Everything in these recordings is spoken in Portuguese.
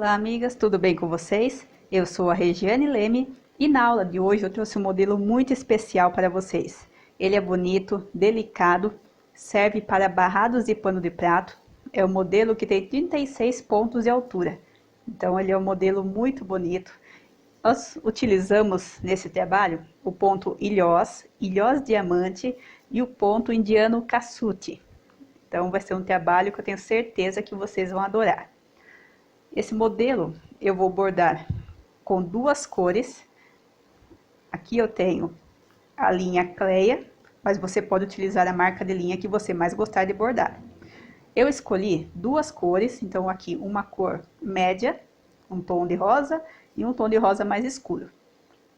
Olá, amigas, tudo bem com vocês? Eu sou a Regiane Leme e na aula de hoje eu trouxe um modelo muito especial para vocês. Ele é bonito, delicado, serve para barrados de pano de prato. É um modelo que tem 36 pontos de altura, então ele é um modelo muito bonito. Nós utilizamos nesse trabalho o ponto ilhós, ilhós diamante e o ponto indiano cassuti. Então vai ser um trabalho que eu tenho certeza que vocês vão adorar. Esse modelo eu vou bordar com duas cores. Aqui eu tenho a linha Cleia, mas você pode utilizar a marca de linha que você mais gostar de bordar. Eu escolhi duas cores, então aqui uma cor média, um tom de rosa e um tom de rosa mais escuro.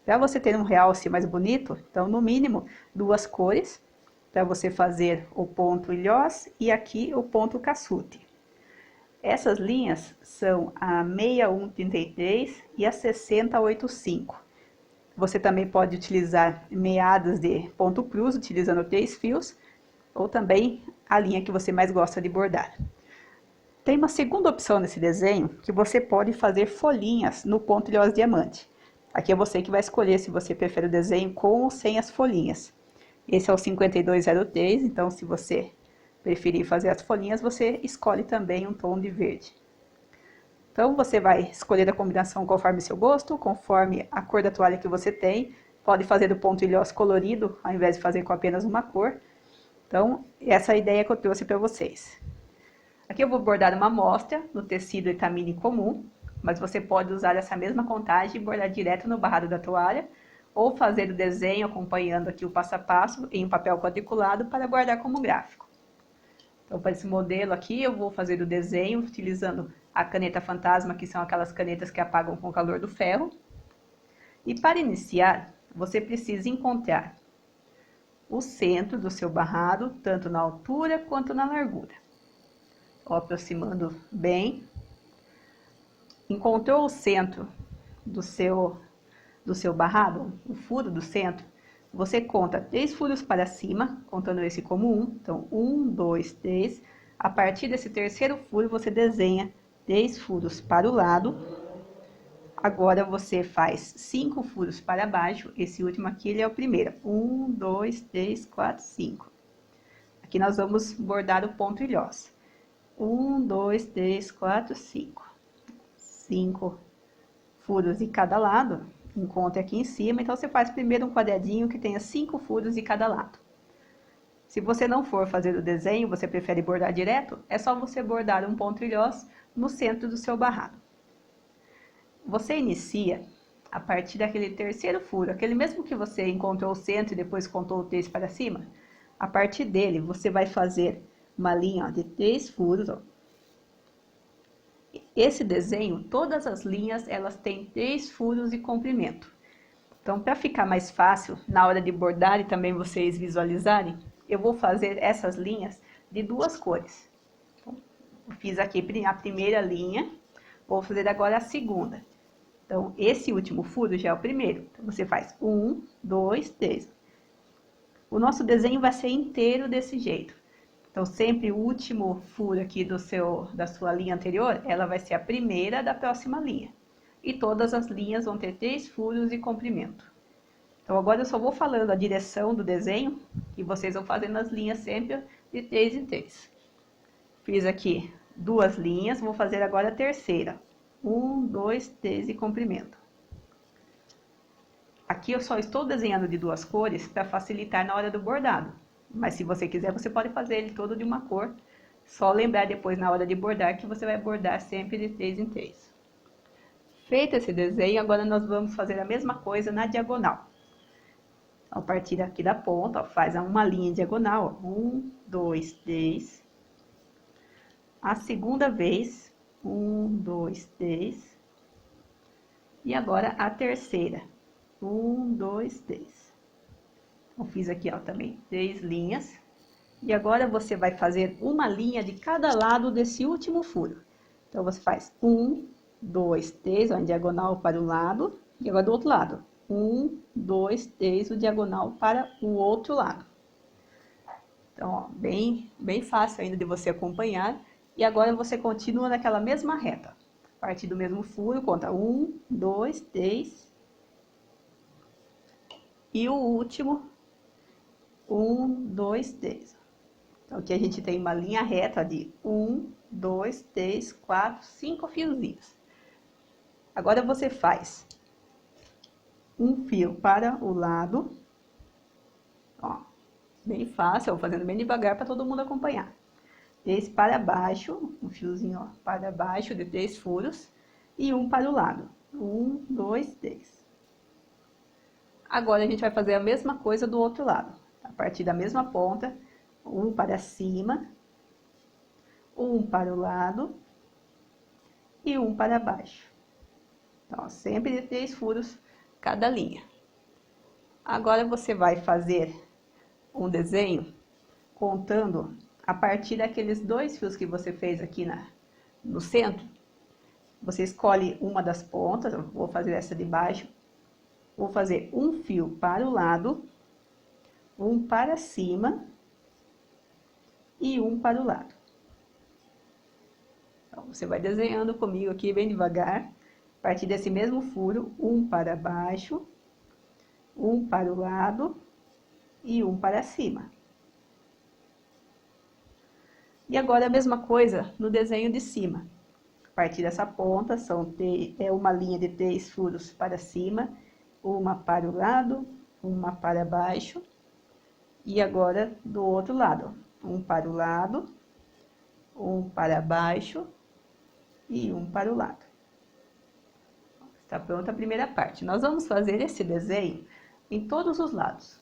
Para você ter um realce mais bonito, então no mínimo duas cores, para você fazer o ponto ilhós e aqui o ponto cassuti. Essas linhas são a 6133 e a 6085. Você também pode utilizar meadas de ponto cruz, utilizando 3 fios, ou também a linha que você mais gosta de bordar. Tem uma segunda opção nesse desenho, que você pode fazer folhinhas no ponto ilhós diamante. Aqui é você que vai escolher se você prefere o desenho com ou sem as folhinhas. Esse é o 5203, então se você preferir fazer as folhinhas, você escolhe também um tom de verde. Então, você vai escolher a combinação conforme seu gosto, conforme a cor da toalha que você tem. Pode fazer do ponto ilhós colorido, ao invés de fazer com apenas uma cor. Então, essa é a ideia que eu trouxe para vocês. Aqui eu vou bordar uma amostra no tecido etamine comum, mas você pode usar essa mesma contagem e bordar direto no barrado da toalha, ou fazer o desenho acompanhando aqui o passo a passo em um papel quadriculado para guardar como gráfico. Então, para esse modelo aqui, eu vou fazer o desenho utilizando a caneta fantasma, que são aquelas canetas que apagam com o calor do ferro. E para iniciar, você precisa encontrar o centro do seu barrado, tanto na altura quanto na largura. Ó, aproximando bem. Encontrou o centro do seu barrado, o furo do centro, você conta 3 furos para cima, contando esse como 1. Então, 1, 2, 3. A partir desse terceiro furo, você desenha 3 furos para o lado. Agora, você faz 5 furos para baixo. Esse último aqui, ele é o primeiro. 1, 2, 3, 4, 5. Aqui nós vamos bordar o ponto ilhós. 1, 2, 3, 4, 5. 5 furos de cada lado. Encontre aqui em cima, então você faz primeiro um quadradinho que tenha 5 furos de cada lado. Se você não for fazer o desenho, você prefere bordar direto, é só você bordar um ponto ilhós no centro do seu barrado. Você inicia a partir daquele terceiro furo, aquele mesmo que você encontrou o centro e depois contou o 3 para cima. A partir dele, você vai fazer uma linha de 3 furos, ó. Esse desenho, todas as linhas, elas têm 3 furos de comprimento. Então, para ficar mais fácil, na hora de bordar e também vocês visualizarem, eu vou fazer essas linhas de 2 cores. Então, eu fiz aqui a primeira linha, vou fazer agora a segunda. Então, esse último furo já é o primeiro. Então, você faz 1, 2, 3. O nosso desenho vai ser inteiro desse jeito. Então, sempre o último furo aqui da sua linha anterior, ela vai ser a primeira da próxima linha. E todas as linhas vão ter 3 furos de comprimento. Então, agora eu só vou falando a direção do desenho, e vocês vão fazendo as linhas sempre de 3 em 3. Fiz aqui 2 linhas, vou fazer agora a terceira. 1, 2, 3 de comprimento. Aqui eu só estou desenhando de 2 cores para facilitar na hora do bordado. Mas se você quiser, você pode fazer ele todo de uma cor. Só lembrar depois na hora de bordar que você vai bordar sempre de 3 em 3. Feito esse desenho, agora nós vamos fazer a mesma coisa na diagonal. Então, a partir aqui da ponta, ó, faz uma linha em diagonal. 1, 2, 3. A segunda vez, 1, 2, 3. E agora a terceira. 1, 2, 3. Eu fiz aqui, ó, também 3 linhas. E agora você vai fazer uma linha de cada lado desse último furo. Então, você faz 1, 2, 3, ó, em diagonal para um lado. E agora do outro lado. 1, 2, 3, o diagonal para o outro lado. Então, ó, bem fácil ainda de você acompanhar. E agora você continua naquela mesma reta. partir do mesmo furo, conta 1, 2, 3. E o último, 1, 2, 3. Então, aqui a gente tem uma linha reta de 1, 2, 3, 4, 5 fiozinhos. Agora você faz um fio para o lado, ó, bem fácil, eu vou fazendo bem devagar para todo mundo acompanhar. 3 para baixo, um fiozinho, ó, para baixo de 3 furos e um para o lado. 1, 2, 3. Agora a gente vai fazer a mesma coisa do outro lado. A partir da mesma ponta, um para cima, um para o lado e um para baixo. Então, sempre de 3 furos cada linha. Agora você vai fazer um desenho contando a partir daqueles 2 fios que você fez aqui no centro. Você escolhe uma das pontas, eu vou fazer essa de baixo. Vou fazer um fio para o lado, um para cima e um para o lado. Então, você vai desenhando comigo aqui bem devagar. A partir desse mesmo furo, um para baixo, um para o lado e um para cima. E agora a mesma coisa no desenho de cima. A partir dessa ponta, é uma linha de 3 furos para cima, uma para o lado, uma para baixo. E agora do outro lado, um para o lado, um para baixo e um para o lado. Está pronta a primeira parte. Nós vamos fazer esse desenho em todos os lados.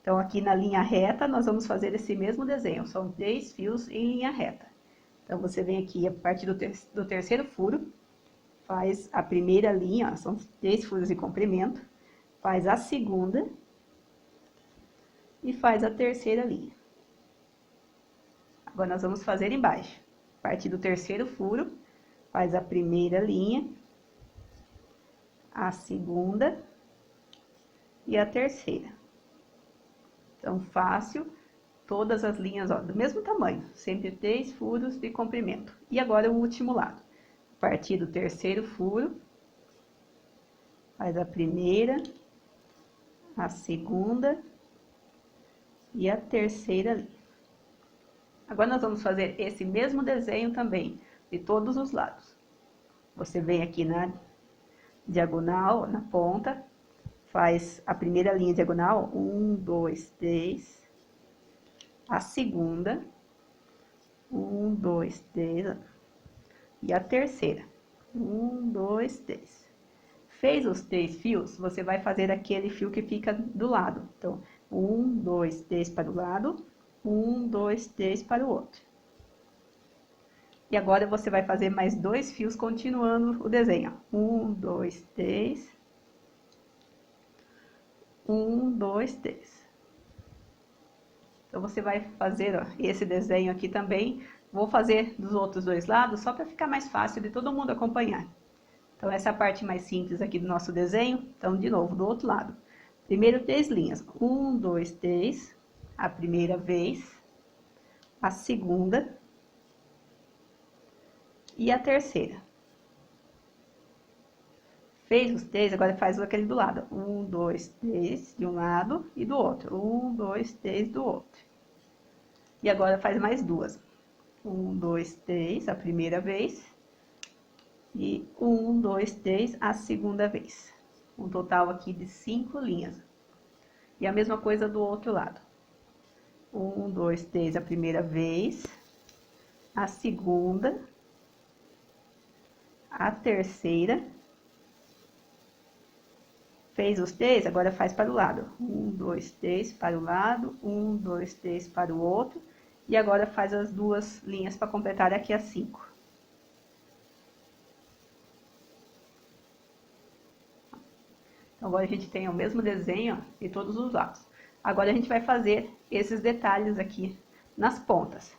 Então, aqui na linha reta, nós vamos fazer esse mesmo desenho. São 3 fios em linha reta. Então, você vem aqui a partir do terceiro furo, faz a primeira linha, ó, são 3 furos de comprimento, faz a segunda e faz a terceira linha. Agora, nós vamos fazer embaixo. A partir do terceiro furo, faz a primeira linha, a segunda e a terceira. Então, fácil, todas as linhas, ó, do mesmo tamanho, sempre 3 furos de comprimento. E agora o último lado. A partir do terceiro furo, faz a primeira, a segunda e a terceira linha. Agora nós vamos fazer esse mesmo desenho também, de todos os lados. Você vem aqui na diagonal, na ponta, faz a primeira linha diagonal, 1, 2, 3, a segunda, 1, 2, 3, e a terceira, 1, 2, 3. Fez os 3 fios, você vai fazer aquele fio que fica do lado. Então, 1, 2, 3 para o lado, 1, 2, 3 para o outro. E agora você vai fazer mais 2 fios continuando o desenho. 1, 2, 3. 1, 2, 3. Então, você vai fazer, ó, esse desenho aqui também. Vou fazer dos outros 2 lados, só para ficar mais fácil de todo mundo acompanhar. Então, essa é a parte mais simples aqui do nosso desenho. Então, de novo, do outro lado. Primeiro 3 linhas. 1, 2, 3. A primeira vez. A segunda. E a terceira. Fez os 3, agora faz aquele do lado. 1, 2, 3 de um lado e do outro. 1, 2, 3 do outro. E agora faz mais 2. 1, 2, 3 a primeira vez. E 1, 2, 3 a segunda vez. Um total aqui de 5 linhas. E a mesma coisa do outro lado. 1, 2, 3 a primeira vez. A segunda. A terceira. Fez os 3, agora faz para o lado. 1, 2, 3 para o lado. 1, 2, 3 para o outro. E agora faz as 2 linhas para completar aqui as 5. Então, agora a gente tem o mesmo desenho, ó, de todos os lados. Agora a gente vai fazer esses detalhes aqui nas pontas.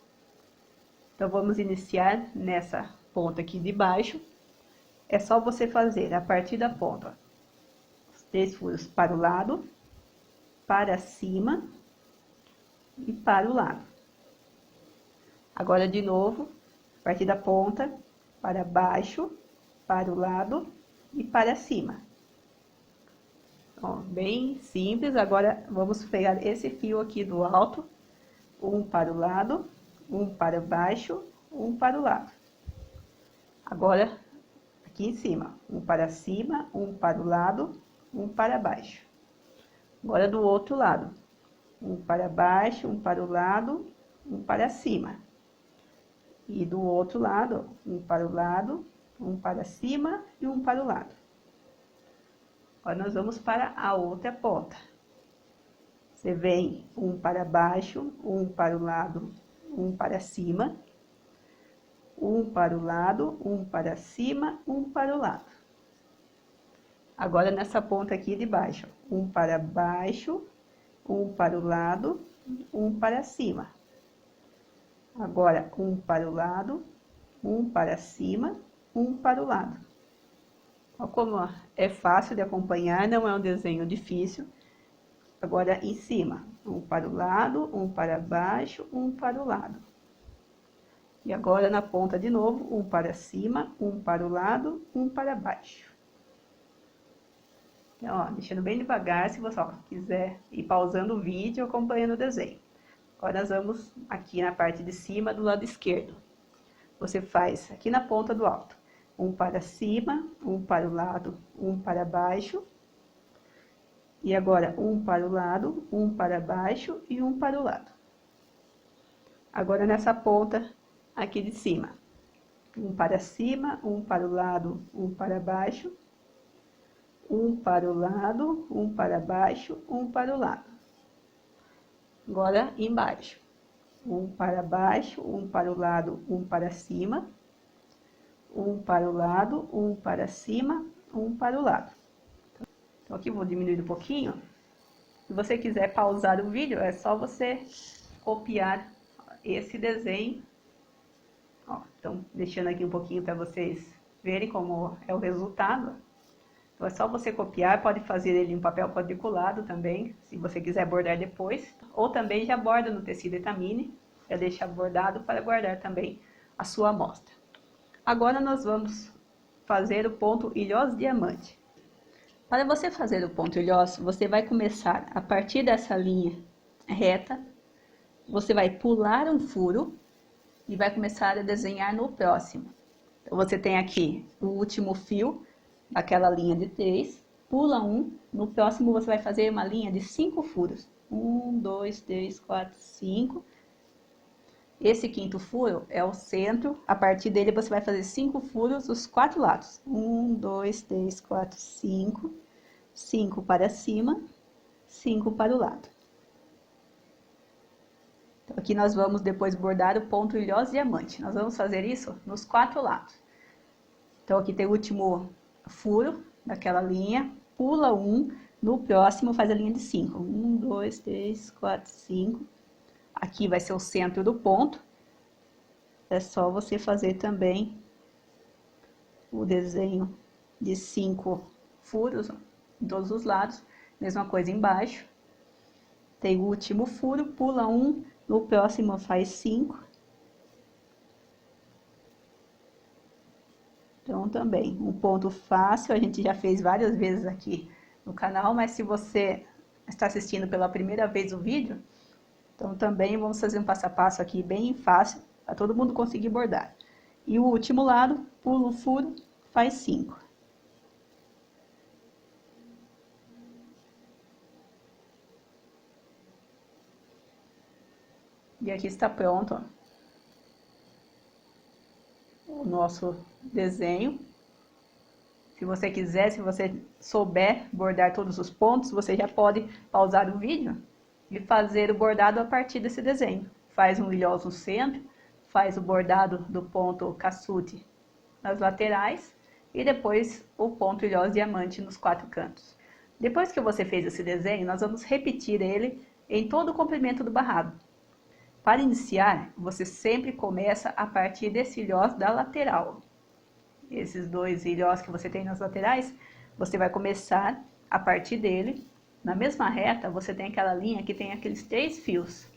Então, vamos iniciar nessa ponta aqui de baixo. É só você fazer a partir da ponta, ó, os 3 furos para o lado, para cima e para o lado. Agora, de novo, a partir da ponta, para baixo, para o lado e para cima. Ó, bem simples. Agora vamos pegar esse fio aqui do alto, um para o lado, um para baixo, um para o lado. Agora aqui em cima, um para cima, um para o lado, um para baixo. Agora do outro lado, um para baixo, um para o lado, um para cima. E do outro lado, um para o lado, um para cima e um para o lado. Agora nós vamos para a outra ponta. Você vem um para baixo, um para o lado, um para cima, um para o lado, um para cima, um para o lado. Agora nessa ponta aqui de baixo, um para baixo, um para o lado, um para cima. Agora um para o lado, um para cima, um para o lado. Olha como é fácil de acompanhar, não é um desenho difícil. Agora em cima, um para o lado, um para baixo, um para o lado. E agora na ponta de novo, um para cima, um para o lado, um para baixo. Então, ó, deixando bem devagar, se você quiser ir pausando o vídeo, acompanhando o desenho. Agora nós vamos aqui na parte de cima do lado esquerdo. Você faz aqui na ponta do alto, um para cima, um para o lado, um para baixo. E agora um para o lado, um para baixo e um para o lado. Agora nessa ponta aqui de cima, um para cima, um para o lado, um para baixo, um para o lado, um para baixo, um para o lado. Agora embaixo, um para baixo, um para o lado, um para cima, um para o lado, um para cima, um para o lado. Então aqui vou diminuir um pouquinho. Se você quiser pausar o vídeo, é só você copiar esse desenho. Ó, então deixando aqui um pouquinho para vocês verem como é o resultado. Então é só você copiar, pode fazer ele em papel quadriculado também, se você quiser bordar depois. Ou também já borda no tecido etamine, já deixa bordado para guardar também a sua amostra. Agora nós vamos fazer o ponto ilhós diamante. Para você fazer o ponto ilhós, você vai começar a partir dessa linha reta, você vai pular um furo e vai começar a desenhar no próximo. Então você tem aqui o último fio, aquela linha de 3, pula um, no próximo você vai fazer uma linha de 5 furos. 1, 2, 3, 4, 5. Esse quinto furo é o centro, a partir dele você vai fazer 5 furos os 4 lados. 1, 2, 3, 4, 5. 5 para cima, 5 para o lado. Então, aqui nós vamos depois bordar o ponto ilhós diamante. Nós vamos fazer isso nos 4 lados. Então aqui tem o último furo daquela linha, pula um, no próximo faz a linha de 5. 1, 2, 3, 4, 5. Aqui vai ser o centro do ponto. É só você fazer também o desenho de 5 furos em todos os lados. Mesma coisa embaixo. Tem o último furo, pula um, no próximo faz 5. Então, também, um ponto fácil, a gente já fez várias vezes aqui no canal, mas se você está assistindo pela primeira vez o vídeo, então também vamos fazer um passo a passo aqui bem fácil, para todo mundo conseguir bordar. E o último lado, pula um furo, faz 5. E aqui está pronto, ó, o nosso desenho. Se você quiser, se você souber bordar todos os pontos, você já pode pausar o vídeo e fazer o bordado a partir desse desenho. Faz um ilhós no centro, faz o bordado do ponto cassute nas laterais e depois o ponto ilhós diamante nos 4 cantos. Depois que você fez esse desenho, nós vamos repetir ele em todo o comprimento do barrado. Para iniciar, você sempre começa a partir desse ilhós da lateral. Esses 2 ilhós que você tem nas laterais, você vai começar a partir dele. Na mesma reta, você tem aquela linha que tem aqueles 3 fios.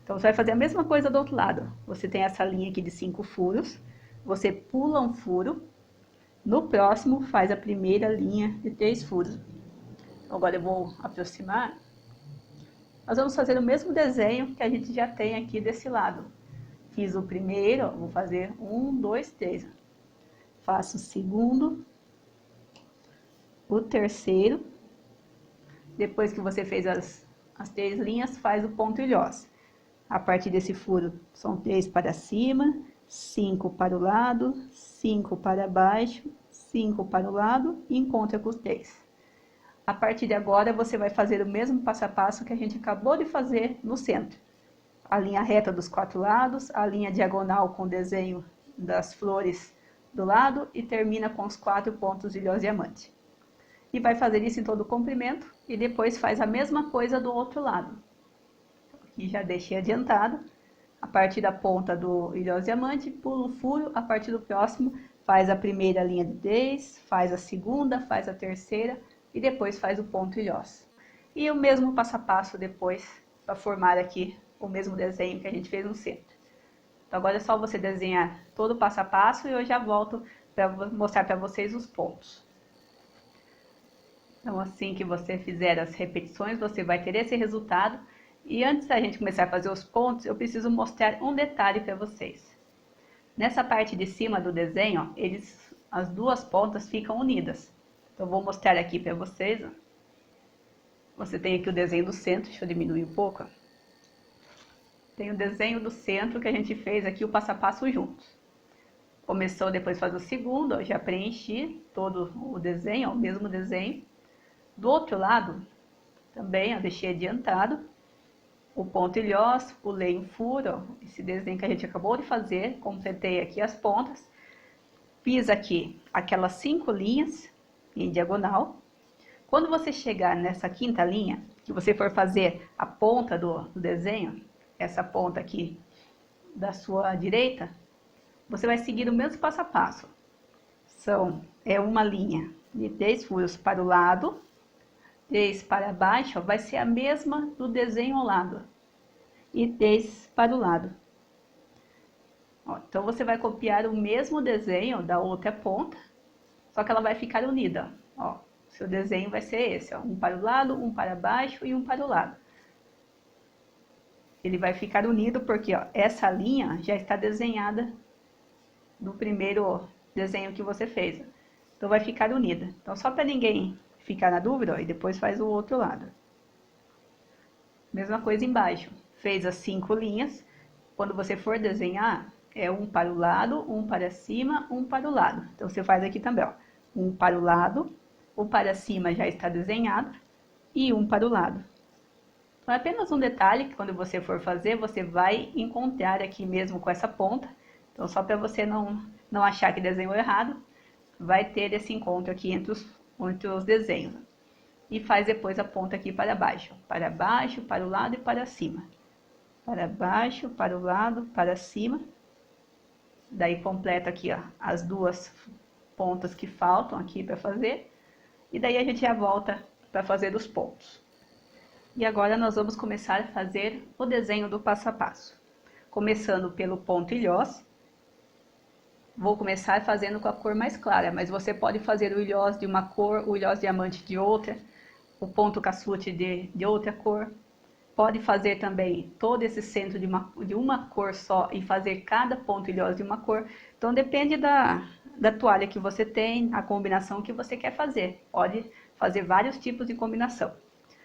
Então, você vai fazer a mesma coisa do outro lado. Você tem essa linha aqui de 5 furos. você pula um furo, no próximo faz a primeira linha de 3 furos. Agora eu vou aproximar. Nós vamos fazer o mesmo desenho que a gente já tem aqui desse lado. Fiz o primeiro, ó, vou fazer 1, 2, 3. Faço o segundo, o terceiro. Depois que você fez as 3 linhas, faz o ponto ilhós. A partir desse furo, são 3 para cima, 5 para o lado, 5 para baixo, 5 para o lado e encontra com os 3. A partir de agora, você vai fazer o mesmo passo a passo que a gente acabou de fazer no centro. A linha reta dos 4 lados, a linha diagonal com o desenho das flores do lado e termina com os 4 pontos de ilhós diamante. E vai fazer isso em todo o comprimento e depois faz a mesma coisa do outro lado. Aqui já deixei adiantado. A partir da ponta do ilhós diamante, pula o furo, a partir do próximo faz a primeira linha de 3, faz a segunda, faz a terceira e depois faz o ponto ilhós. E o mesmo passo a passo depois para formar aqui o mesmo desenho que a gente fez no centro. Então agora é só você desenhar todo o passo a passo e eu já volto para mostrar para vocês os pontos. Então assim que você fizer as repetições, você vai ter esse resultado. E antes da gente começar a fazer os pontos, eu preciso mostrar um detalhe para vocês. Nessa parte de cima do desenho, ó, as duas pontas ficam unidas. Então vou mostrar aqui para vocês. Ó. Você tem aqui o desenho do centro, deixa eu diminuir um pouco. Ó. Tem o desenho do centro que a gente fez aqui o passo a passo juntos. Começou, depois faz o segundo, ó, já preenchi todo o desenho, ó, o mesmo desenho. Do outro lado, também, ó, deixei adiantado. O ponto ilhós, pulei um furo, ó, esse desenho que a gente acabou de fazer, completei aqui as pontas. Fiz aqui aquelas 5 linhas em diagonal. Quando você chegar nessa quinta linha, que você for fazer a ponta do desenho, essa ponta aqui da sua direita, você vai seguir o mesmo passo a passo. É uma linha de 3 furos para o lado, 3 para baixo, ó, vai ser a mesma do desenho ao lado. E 3 para o lado. Ó, então você vai copiar o mesmo desenho da outra ponta, só que ela vai ficar unida. Ó, seu desenho vai ser esse, ó, um para o lado, um para baixo e um para o lado. Ele vai ficar unido porque ó, essa linha já está desenhada no primeiro desenho que você fez. Ó. Então vai ficar unida. Então só para ninguém ficar na dúvida, ó, e depois faz o outro lado. Mesma coisa embaixo. Fez as 5 linhas. Quando você for desenhar, é um para o lado, um para cima, um para o lado. Então você faz aqui também, ó. Um para o lado, o para cima já está desenhado e um para o lado. Então é apenas um detalhe que quando você for fazer, você vai encontrar aqui mesmo com essa ponta. Então só para você não achar que desenhou errado, vai ter esse encontro aqui entre os desenhos. E faz depois a ponta aqui para baixo, para o lado e para cima. Para baixo, para o lado, para cima. Daí completa aqui, ó, as duas pontas que faltam aqui para fazer. E daí a gente já volta para fazer os pontos. E agora nós vamos começar a fazer o desenho do passo a passo. Começando pelo ponto ilhós. Vou começar fazendo com a cor mais clara, mas você pode fazer o ilhós de uma cor, o ilhós diamante de outra, o ponto caçute de outra cor. Pode fazer também todo esse centro de uma cor só e fazer cada ponto ilhós de uma cor. Então depende da toalha que você tem, a combinação que você quer fazer. Pode fazer vários tipos de combinação.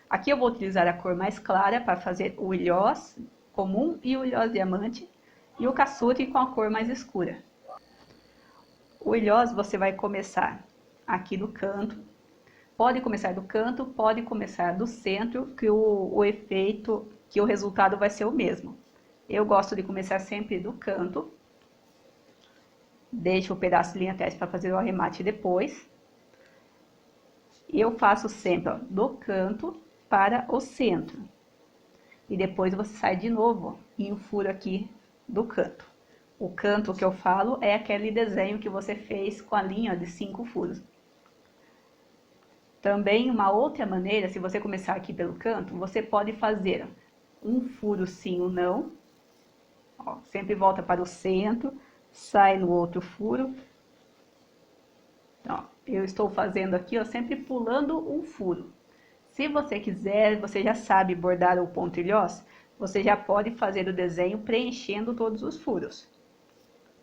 Aqui eu vou utilizar a cor mais clara para fazer o ilhós comum e o ilhós diamante. E o caçute com a cor mais escura. O ilhós você vai começar aqui no canto. Pode começar do canto, pode começar do centro, que o efeito, que o resultado vai ser o mesmo. Eu gosto de começar sempre do canto. Deixo o pedaço de linha teste para fazer o arremate depois. Eu faço sempre ó, do canto para o centro. E depois você sai de novo em um furo aqui do canto. O canto que eu falo é aquele desenho que você fez com a linha de 5 furos. Também uma outra maneira, se você começar aqui pelo canto, você pode fazer um furo sim ou não. Ó, sempre volta para o centro, sai no outro furo. Então, ó, eu estou fazendo aqui, ó, sempre pulando um furo. Se você quiser, você já sabe bordar o ponto-ilhós, você já pode fazer o desenho preenchendo todos os furos.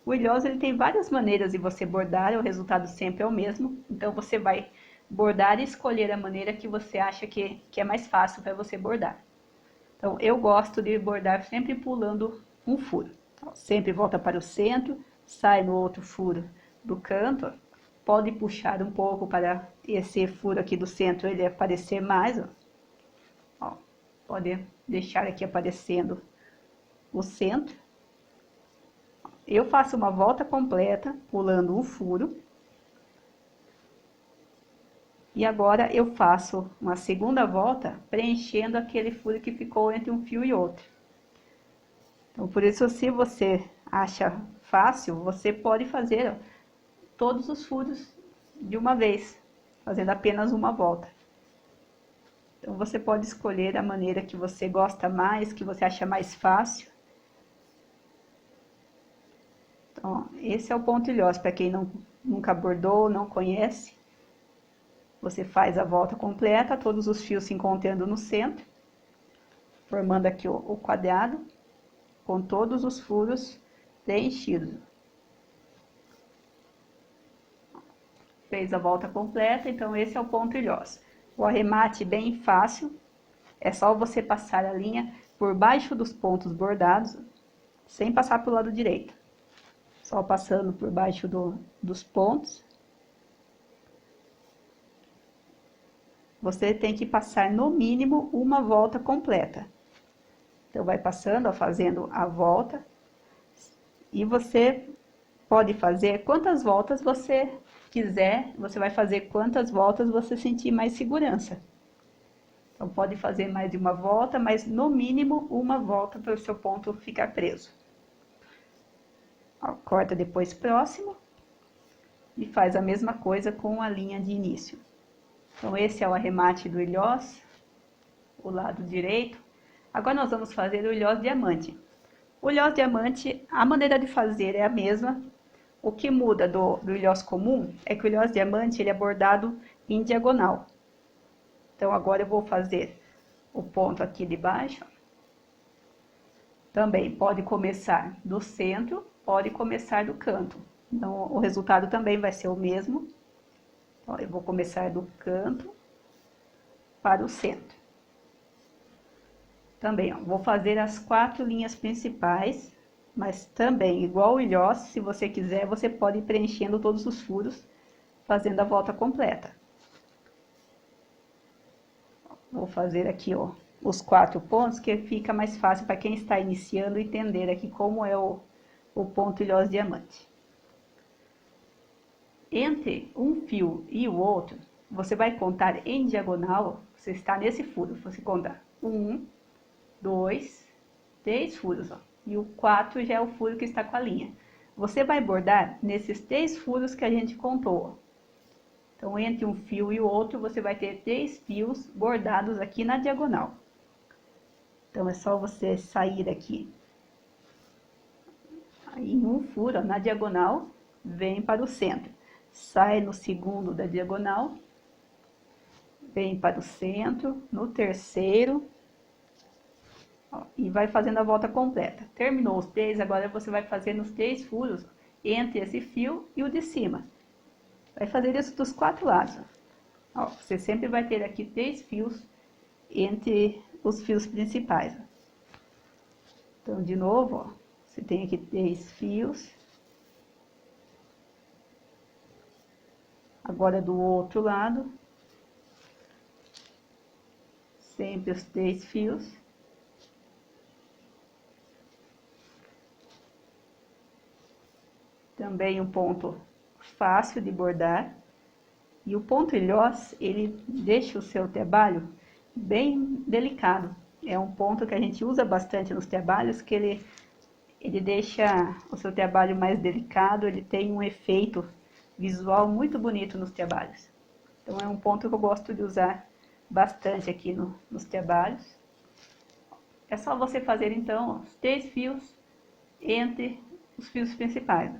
O ilhós ele tem várias maneiras de você bordar, o resultado sempre é o mesmo. Então você vai bordar e escolher a maneira que você acha que é mais fácil para você bordar. Então eu gosto de bordar sempre pulando um furo. Então, sempre volta para o centro, sai no outro furo do canto. Pode puxar um pouco para esse furo aqui do centro ele aparecer mais. Ó, pode deixar aqui aparecendo o centro. Eu faço uma volta completa, pulando um furo. E agora eu faço uma segunda volta, preenchendo aquele furo que ficou entre um fio e outro. Então, por isso, se você acha fácil, você pode fazer, ó, todos os furos de uma vez, fazendo apenas uma volta. Então, você pode escolher a maneira que você gosta mais, que você acha mais fácil. Então, esse é o ponto-ilhós, para quem nunca bordou, não conhece. Você faz a volta completa, todos os fios se encontrando no centro, formando aqui o quadrado, com todos os furos preenchidos. Fez a volta completa, então esse é o ponto-ilhós. O arremate bem fácil, é só você passar a linha por baixo dos pontos bordados, sem passar para o lado direito. Só passando por baixo dos pontos. Você tem que passar no mínimo uma volta completa. Então, vai passando, ó, fazendo a volta. E você pode fazer quantas voltas você quiser. Você vai fazer quantas voltas você sentir mais segurança. Então, pode fazer mais de uma volta, mas no mínimo uma volta para o seu ponto ficar preso. Ó, corta depois próximo. E faz a mesma coisa com a linha de início. Então, esse é o arremate do ilhós, o lado direito. Agora, nós vamos fazer o ilhós diamante. O ilhós diamante, a maneira de fazer é a mesma. O que muda do ilhós comum é que o ilhós diamante ele é bordado em diagonal. Então, agora eu vou fazer o ponto aqui de baixo. Também pode começar do centro, pode começar do canto. Então, o resultado também vai ser o mesmo. Então, eu vou começar do canto para o centro. Também, ó, vou fazer as 4 linhas principais, mas também, igual o ilhós, se você quiser, você pode ir preenchendo todos os furos, fazendo a volta completa. Vou fazer aqui, ó, os 4 pontos, que fica mais fácil para quem está iniciando entender aqui como é o ponto ilhós diamante. Entre um fio e o outro, você vai contar em diagonal, você está nesse furo, você conta 1, 2, 3 furos, ó, e o 4 já é o furo que está com a linha. Você vai bordar nesses 3 furos que a gente contou, ó. Então, entre um fio e o outro, você vai ter 3 fios bordados aqui na diagonal. Então, é só você sair aqui em um furo, ó, na diagonal, vem para o centro. Sai no segundo da diagonal, vem para o centro, no terceiro, ó, e vai fazendo a volta completa. Terminou os 3, agora você vai fazer nos 3 furos, entre esse fio e o de cima. Vai fazer isso dos 4 lados. Ó, você sempre vai ter aqui 3 fios entre os fios principais. Então, de novo, ó, você tem aqui 3 fios. Agora, do outro lado, sempre os 3 fios. Também um ponto fácil de bordar. E o ponto ilhós, ele deixa o seu trabalho bem delicado. É um ponto que a gente usa bastante nos trabalhos, que ele deixa o seu trabalho mais delicado, ele tem um efeito visual muito bonito nos trabalhos. Então, é um ponto que eu gosto de usar bastante aqui nos trabalhos. É só você fazer, então, os 3 fios entre os fios principais.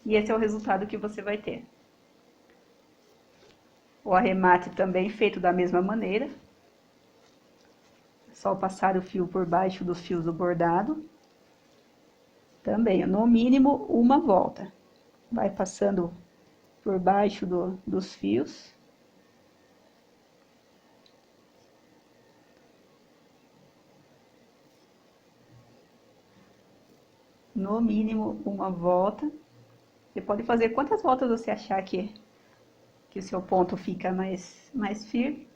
E esse é o resultado que você vai ter. O arremate também feito da mesma maneira. Só passar o fio por baixo dos fios do bordado. Também, no mínimo, uma volta. Vai passando por baixo dos fios. No mínimo, uma volta. Você pode fazer quantas voltas você achar que o seu ponto fica mais firme.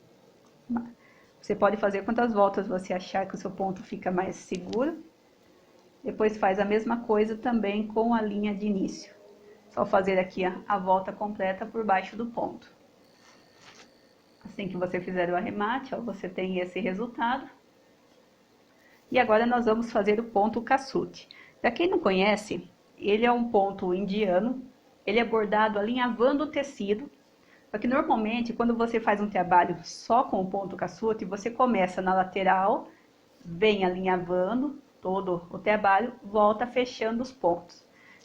Você pode fazer quantas voltas você achar que o seu ponto fica mais seguro. Depois faz a mesma coisa também com a linha de início. Só fazer aqui a volta completa por baixo do ponto. Assim que você fizer o arremate, ó, você tem esse resultado. E agora nós vamos fazer o ponto cassute. Para quem não conhece, ele é um ponto indiano. Ele é bordado alinhavando o tecido. Só que normalmente, quando você faz um trabalho só com o ponto cassute, você começa na lateral, vem alinhavando todo o trabalho, volta fechando os pontos.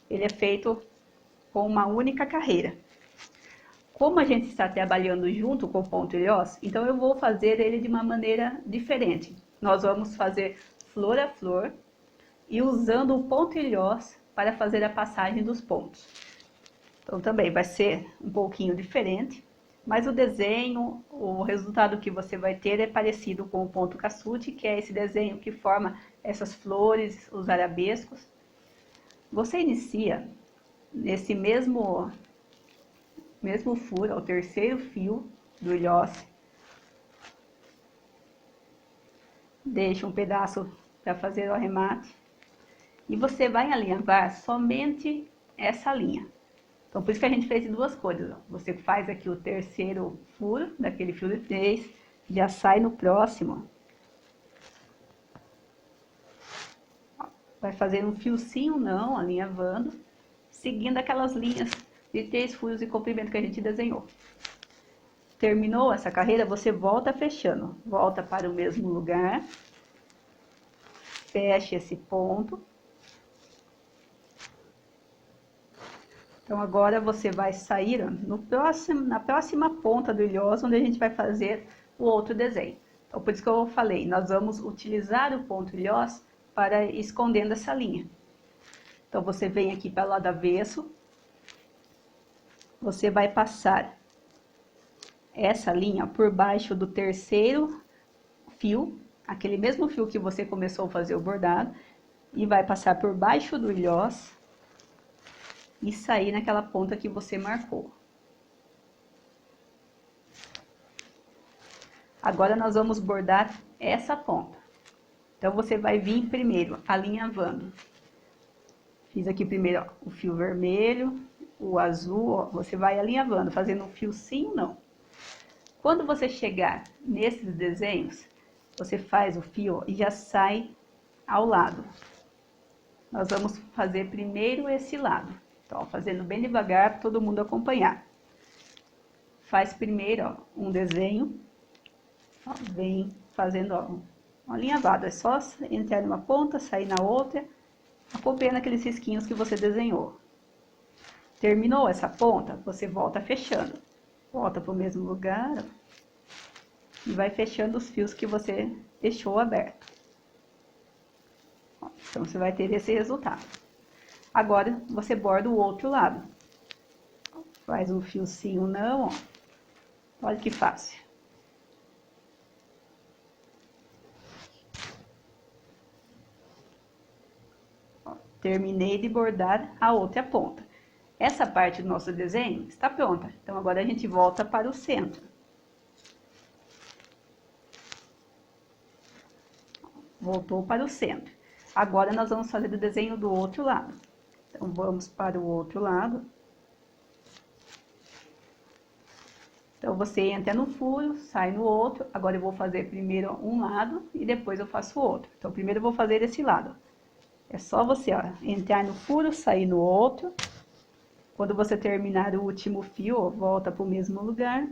Ele é feito com uma única carreira. Como a gente está trabalhando junto com o ponto ilhós, então eu vou fazer ele de uma maneira diferente. Nós vamos fazer flor a flor e usando o ponto ilhós para fazer a passagem dos pontos. Então também vai ser um pouquinho diferente, mas o desenho, o resultado que você vai ter é parecido com o ponto cassute, que é esse desenho que forma essas flores, os arabescos. Você inicia nesse mesmo furo, o terceiro fio do ilhós. Deixa um pedaço para fazer o arremate. E você vai alinhavar somente essa linha. Então, por isso que a gente fez duas coisas. Ó. Você faz aqui o terceiro furo, daquele fio de 3, já sai no próximo. Ó, vai fazer um fio sim ou não, alinhavando, seguindo aquelas linhas de 3 furos de comprimento que a gente desenhou. Terminou essa carreira, você volta fechando. Volta para o mesmo lugar. Fecha esse ponto. Então, agora você vai sair ó, na próxima ponta do ilhós, onde a gente vai fazer o outro desenho. Então, por isso que eu falei, nós vamos utilizar o ponto ilhós para ir escondendo essa linha. Então, você vem aqui para o lado avesso, você vai passar essa linha por baixo do terceiro fio, aquele mesmo fio que você começou a fazer o bordado, e vai passar por baixo do ilhós, e sair naquela ponta que você marcou. Agora nós vamos bordar essa ponta. Então você vai vir primeiro alinhavando. Fiz aqui primeiro ó, o fio vermelho, o azul, ó, você vai alinhavando, fazendo um fio sim ou não. Quando você chegar nesses desenhos, você faz o fio ó, e já sai ao lado. Nós vamos fazer primeiro esse lado. Então, fazendo bem devagar para todo mundo acompanhar. Faz primeiro, ó, um desenho. Ó, vem fazendo, ó, uma alinhavada. É só entrar numa ponta, sair na outra, acompanhando aqueles risquinhos que você desenhou. Terminou essa ponta, você volta fechando. Volta para o mesmo lugar, ó, e vai fechando os fios que você deixou aberto. Ó, então, você vai ter esse resultado. Agora, você borda o outro lado. Faz um fio sim ou não, ó. Olha que fácil. Ó, terminei de bordar a outra ponta. Essa parte do nosso desenho está pronta. Então, agora a gente volta para o centro. Voltou para o centro. Agora, nós vamos fazer o desenho do outro lado. Então, vamos para o outro lado. Então, você entra no furo, sai no outro. Agora, eu vou fazer primeiro um lado e depois eu faço o outro. Então, primeiro eu vou fazer esse lado. É só você, ó, entrar no furo, sair no outro. Quando você terminar o último fio, ó, volta para o mesmo lugar.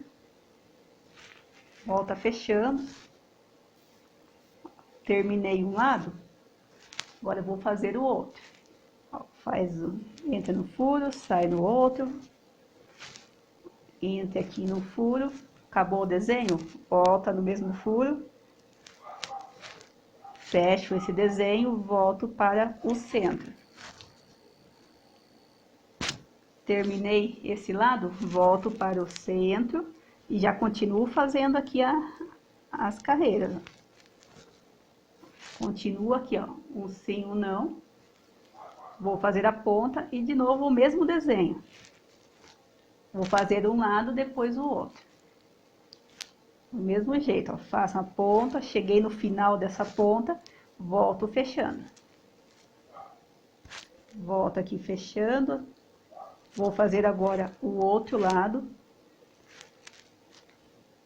Volta fechando. Terminei um lado. Agora, eu vou fazer o outro. Ó, entra no furo, sai no outro, entra aqui no furo, acabou o desenho, volta no mesmo furo, fecho esse desenho, volto para o centro. Terminei esse lado, volto para o centro e já continuo fazendo aqui as carreiras. Continuo aqui, ó, um sim, um não. Vou fazer a ponta e de novo o mesmo desenho. Vou fazer um lado, depois o outro. Do mesmo jeito, ó, faço a ponta, cheguei no final dessa ponta, volto fechando. Volto aqui fechando. Vou fazer agora o outro lado.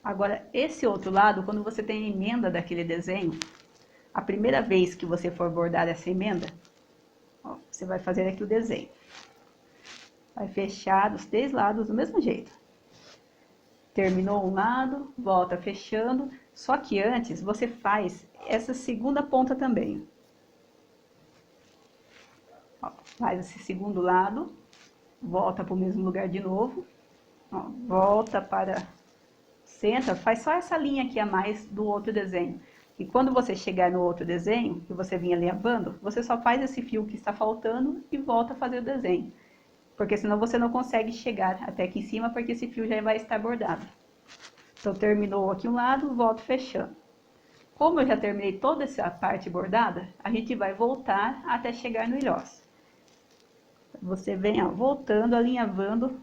Agora, esse outro lado, quando você tem a emenda daquele desenho, a primeira vez que você for bordar essa emenda, ó, você vai fazer aqui o desenho. Vai fechar dos 3 lados do mesmo jeito. Terminou um lado, volta fechando. Só que antes, você faz essa segunda ponta também. Ó, faz esse segundo lado. Volta para o mesmo lugar de novo, ó, volta para centro, faz só essa linha aqui a mais do outro desenho. E quando você chegar no outro desenho, que você vinha alinhavando, você só faz esse fio que está faltando e volta a fazer o desenho. Porque senão você não consegue chegar até aqui em cima, porque esse fio já vai estar bordado. Então, terminou aqui um lado, volto fechando. Como eu já terminei toda essa parte bordada, a gente vai voltar até chegar no ilhós. Você vem, ó, voltando, alinhavando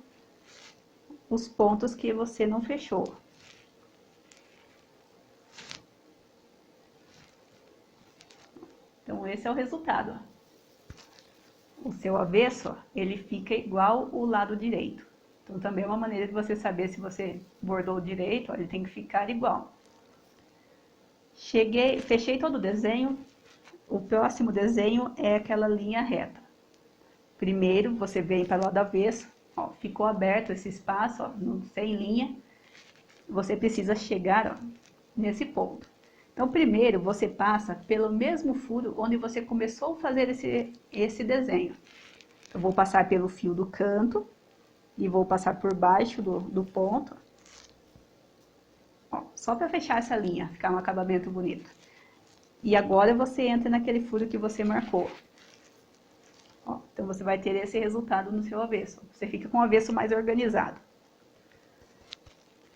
os pontos que você não fechou. Então, esse é o resultado. O seu avesso, ó, ele fica igual o lado direito. Então, também é uma maneira de você saber se você bordou direito, ó, ele tem que ficar igual. Fechei todo o desenho. O próximo desenho é aquela linha reta. Primeiro, você vem para o lado avesso, ó, ficou aberto esse espaço, ó, sem linha. Você precisa chegar, ó, nesse ponto. Então, primeiro, você passa pelo mesmo furo onde você começou a fazer esse desenho. Eu vou passar pelo fio do canto e vou passar por baixo do ponto. Ó, só para fechar essa linha, ficar um acabamento bonito. E agora você entra naquele furo que você marcou. Ó, então, você vai ter esse resultado no seu avesso. Você fica com o avesso mais organizado.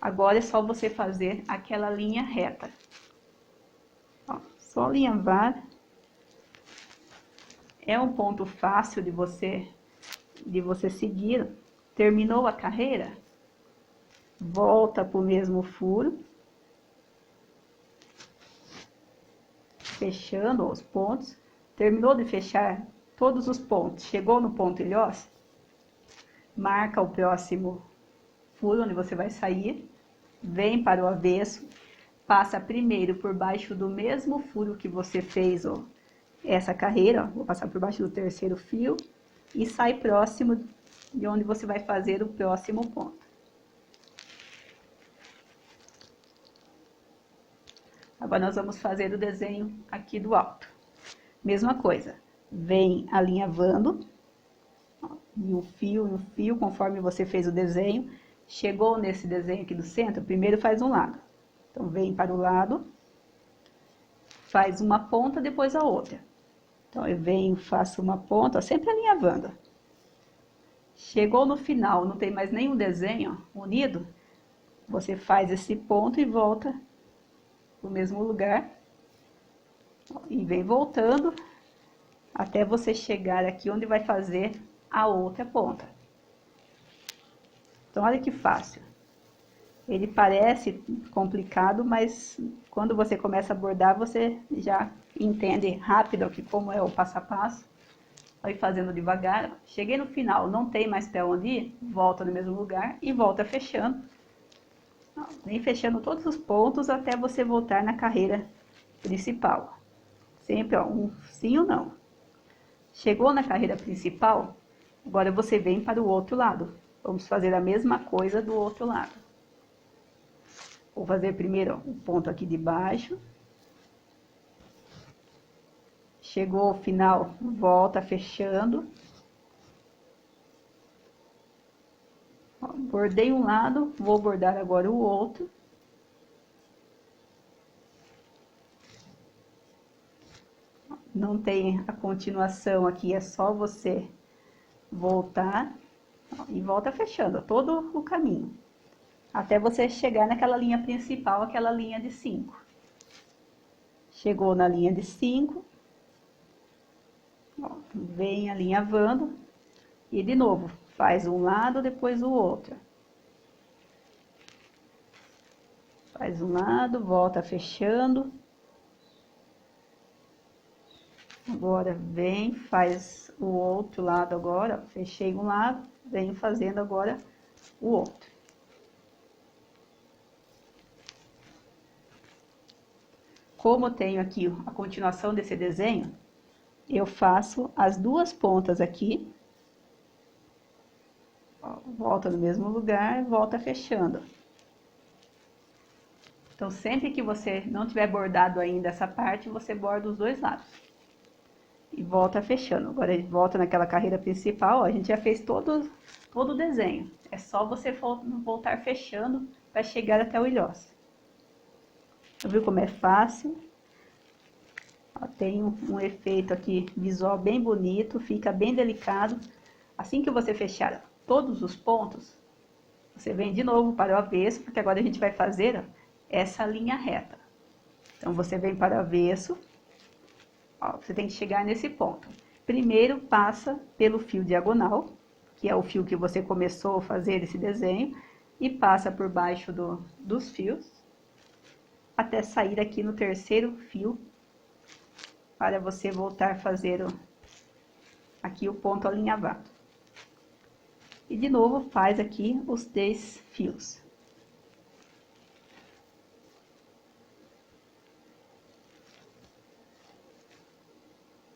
Agora é só você fazer aquela linha reta. Ó, só alinhavar. É um ponto fácil de você seguir. Terminou a carreira, volta para o mesmo furo. Fechando os pontos. Terminou de fechar todos os pontos, chegou no ponto ilhós, marca o próximo furo onde você vai sair, vem para o avesso, passa primeiro por baixo do mesmo furo que você fez, ó, essa carreira, ó, vou passar por baixo do terceiro fio e sai próximo de onde você vai fazer o próximo ponto. Agora nós vamos fazer o desenho aqui do alto. Mesma coisa. Vem alinhavando, ó, em um fio, conforme você fez o desenho. Chegou nesse desenho aqui do centro, primeiro faz um lado. Então, vem para o lado, faz uma ponta, depois a outra. Então, eu venho, faço uma ponta, ó, sempre alinhavando. Chegou no final, não tem mais nenhum desenho, ó, unido, você faz esse ponto e volta no mesmo lugar. Ó, e vem voltando até você chegar aqui onde vai fazer a outra ponta. Então, olha que fácil. Ele parece complicado, mas quando você começa a bordar, você já entende rápido aqui como é o passo a passo. Vai fazendo devagar. Cheguei no final, não tem mais pra onde ir, volta no mesmo lugar e volta fechando. Vem fechando todos os pontos até você voltar na carreira principal. Sempre, ó, um sim ou não. Chegou na carreira principal, agora você vem para o outro lado. Vamos fazer a mesma coisa do outro lado. Vou fazer primeiro, ó, um ponto aqui de baixo. Chegou ao final, volta fechando. Ó, bordei um lado, vou bordar agora o outro. Não tem a continuação aqui, é só você voltar, ó, e volta fechando todo o caminho, até você chegar naquela linha principal, aquela linha de 5. Chegou na linha de 5, ó, vem alinhavando e de novo, faz um lado, depois o outro. Faz um lado, volta fechando. Agora vem, faz o outro lado agora, ó, fechei um lado, venho fazendo agora o outro. Como eu tenho aqui a continuação desse desenho, eu faço as duas pontas aqui, ó, volta no mesmo lugar, volta fechando. Então, sempre que você não tiver bordado ainda essa parte, você borda os dois lados. E volta fechando. Agora, volta naquela carreira principal, ó, a gente já fez todo o desenho. É só você voltar fechando para chegar até o ilhós. Viu como é fácil? Ó, tem um efeito aqui visual bem bonito, fica bem delicado. Assim que você fechar todos os pontos, você vem de novo para o avesso, porque agora a gente vai fazer, ó, essa linha reta. Então, você vem para o avesso, ó, você tem que chegar nesse ponto. Primeiro, passa pelo fio diagonal, que é o fio que você começou a fazer esse desenho, e passa por baixo dos fios, até sair aqui no terceiro fio, para você voltar a fazer aqui o ponto alinhavado. E de novo, faz aqui os 10 fios.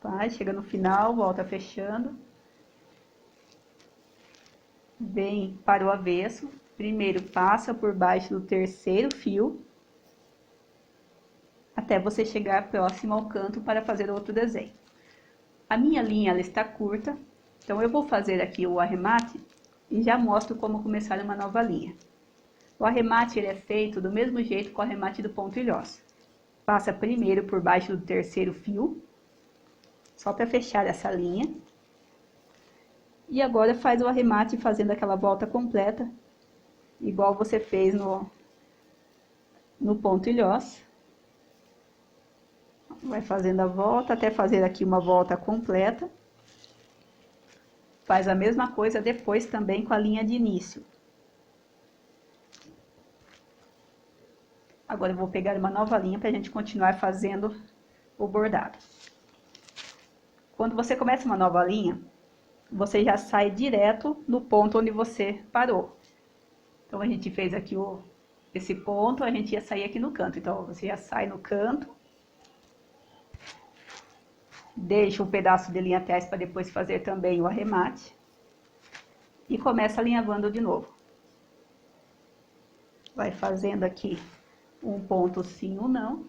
Vai, chega no final, volta fechando. Vem para o avesso. Primeiro passa por baixo do terceiro fio, até você chegar próximo ao canto para fazer outro desenho. A minha linha, ela está curta, então eu vou fazer aqui o arremate e já mostro como começar uma nova linha. O arremate, ele é feito do mesmo jeito que o arremate do ponto ilhós. Passa primeiro por baixo do terceiro fio, só para fechar essa linha. E agora faz o arremate fazendo aquela volta completa, igual você fez no ponto ilhós. Vai fazendo a volta até fazer aqui uma volta completa. Faz a mesma coisa depois também com a linha de início. Agora eu vou pegar uma nova linha para a gente continuar fazendo o bordado. Quando você começa uma nova linha, você já sai direto no ponto onde você parou. Então, a gente fez aqui esse ponto, a gente ia sair aqui no canto. Então, você já sai no canto, deixa um pedaço de linha atrás para depois fazer também o arremate. E começa alinhavando de novo. Vai fazendo aqui um ponto sim ou não,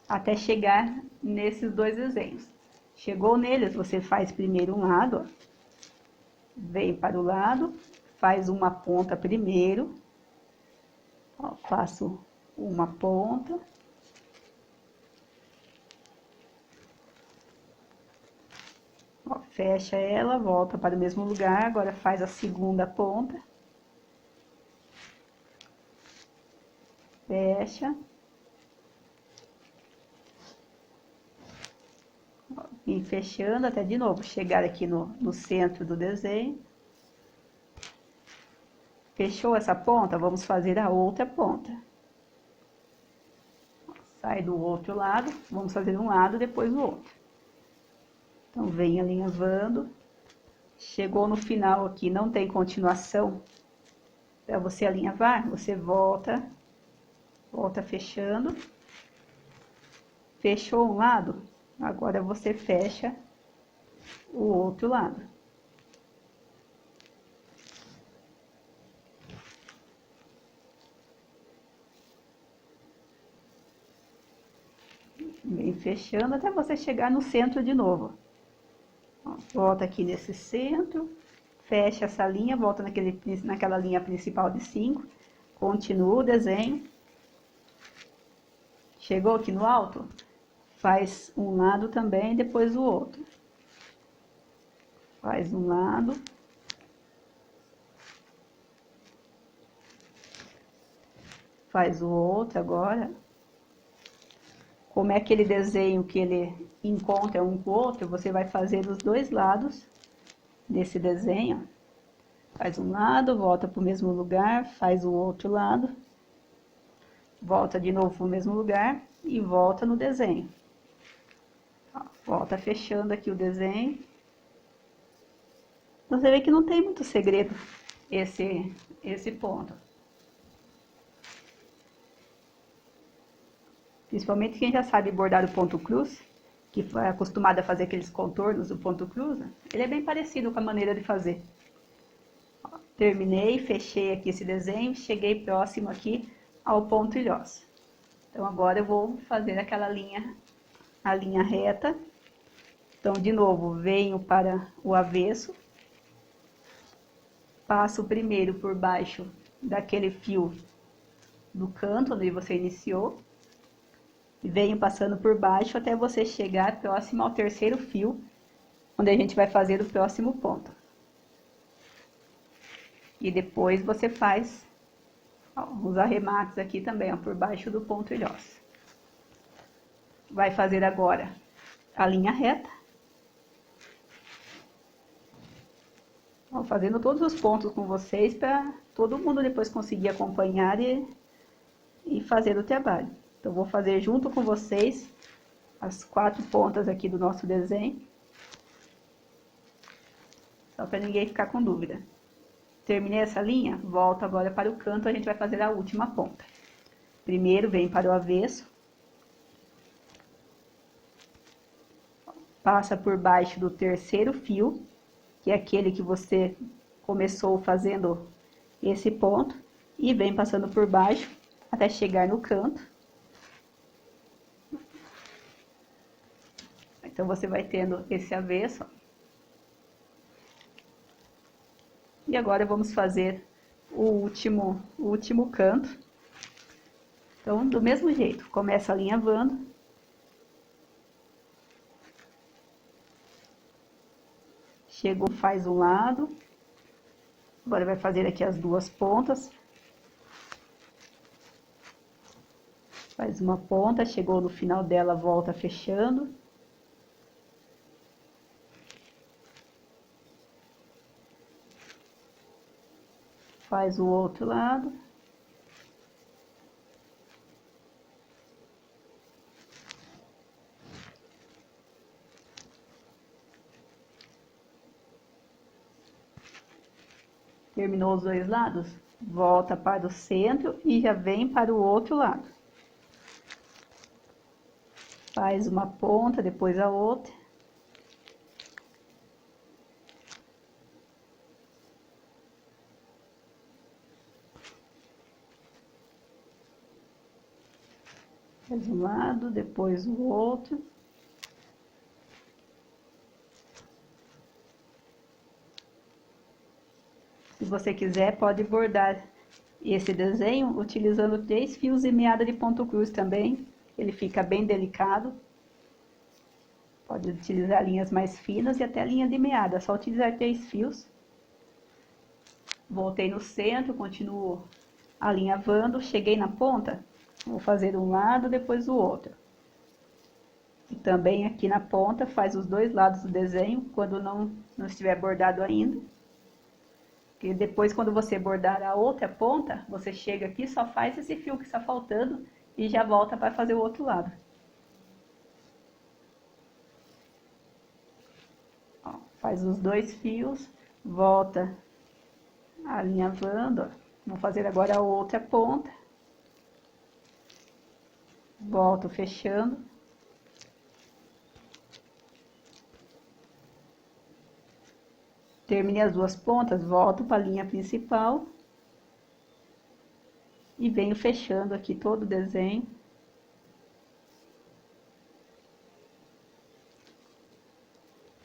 até chegar nesses dois desenhos. Chegou neles, você faz primeiro um lado, ó, vem para o lado, faz uma ponta primeiro, ó, faço uma ponta, ó, fecha ela, volta para o mesmo lugar, agora faz a segunda ponta, fecha, ó, e fechando até de novo chegar aqui no centro do desenho. Fechou essa ponta, vamos fazer a outra ponta. Sai do outro lado, vamos fazer um lado, depois o outro. Então, vem alinhavando. Chegou no final aqui, não tem continuação. Para você alinhavar, você volta fechando. Fechou um lado, agora você fecha o outro lado. Vem fechando até você chegar no centro de novo. Ó, volta aqui nesse centro, fecha essa linha, volta naquela linha principal de 5, continua o desenho. Chegou aqui no alto, faz um lado também, depois o outro. Faz um lado. Faz o outro agora. Como é aquele desenho que ele encontra um com o outro, você vai fazer dos dois lados desse desenho. Faz um lado, volta para o mesmo lugar, faz o outro lado. Volta de novo para o mesmo lugar e volta no desenho. Ó, volta fechando aqui o desenho. Você vê que não tem muito segredo esse ponto. Principalmente quem já sabe bordar o ponto cruz, que foi acostumado a fazer aqueles contornos do ponto cruz, né? Ele é bem parecido com a maneira de fazer. Ó, terminei, fechei aqui esse desenho, cheguei próximo aqui ao ponto ilhosa. Então agora eu vou fazer aquela linha, a linha reta. Então de novo, venho para o avesso. Passo primeiro por baixo daquele fio do canto onde você iniciou. E venho passando por baixo até você chegar próximo ao terceiro fio, onde a gente vai fazer o próximo ponto. E depois você faz os arremates aqui também, ó, por baixo do ponto ilhosa. Vai fazer agora a linha reta. Ó, fazendo todos os pontos com vocês para todo mundo depois conseguir acompanhar e fazer o trabalho. Então, vou fazer junto com vocês as 4 pontas aqui do nosso desenho. Só para ninguém ficar com dúvida. Terminei essa linha, volto agora para o canto, a gente vai fazer a última ponta. Primeiro, vem para o avesso. Passa por baixo do terceiro fio, que é aquele que você começou fazendo esse ponto. E vem passando por baixo até chegar no canto. Então, você vai tendo esse avesso. E agora vamos fazer o último canto. Então, do mesmo jeito, começa alinhavando. Chegou, faz um lado. Agora vai fazer aqui as 2 pontas. Faz uma ponta, chegou no final dela, volta fechando. Faz o outro lado. Terminou os 2 lados? Volta para o centro e já vem para o outro lado. Faz uma ponta, depois a outra. Faz um lado, depois o outro. Se você quiser, pode bordar esse desenho utilizando 3 fios e meada de ponto cruz também. Ele fica bem delicado. Pode utilizar linhas mais finas e até linha de meada, só utilizar 3 fios. Voltei no centro, continuo alinhavando, cheguei na ponta. Vou fazer um lado, depois o outro. E também aqui na ponta, faz os 2 lados do desenho, quando não estiver bordado ainda. Porque depois, quando você bordar a outra ponta, você chega aqui, só faz esse fio que está faltando e já volta para fazer o outro lado. Ó, faz os 2 fios, volta alinhavando, ó. Vou fazer agora a outra ponta. Volto fechando. Terminei as 2 pontas, volto para a linha principal. E venho fechando aqui todo o desenho.